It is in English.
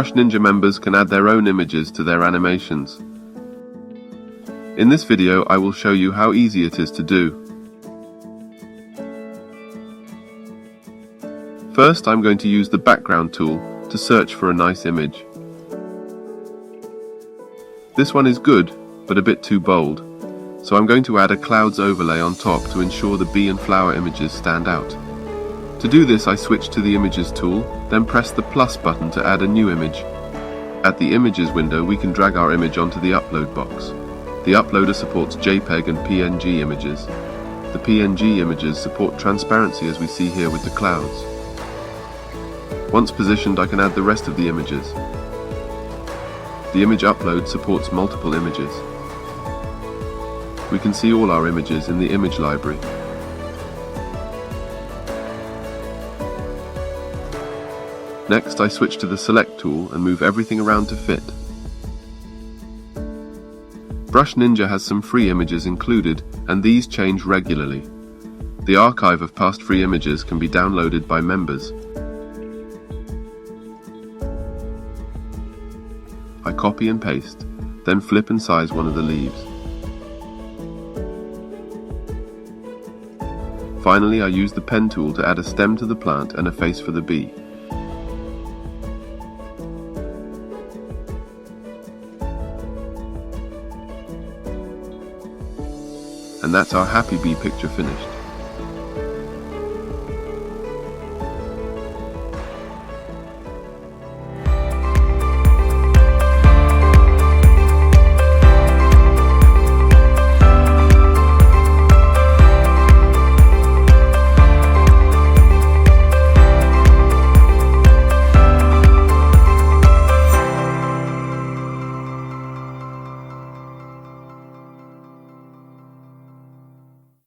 Brush Ninja members can add their own images to their animations. In this video, I will show you how easy it is to do. First, I'm going to use the background tool to search for a nice image. This one is good, but a bit too bold, so I'm going to add a clouds overlay on top to ensure the bee and flower images stand out. To do this, I switch to the Images tool, then press the plus button to add a new image. At the Images window, we can drag our image onto the upload box. The uploader supports JPEG and PNG images. The PNG images support transparency, as we see here with the clouds. Once positioned, I can add the rest of the images. The image upload supports multiple images. We can see all our images in the image library. Next, I switch to the Select tool and move everything around to fit. Brush Ninja has some free images included, and these change regularly. The archive of past free images can be downloaded by members. I copy and paste, then flip and size one of the leaves. Finally, I use the pen tool to add a stem to the plant and a face for the bee. And that's our happy bee picture finished.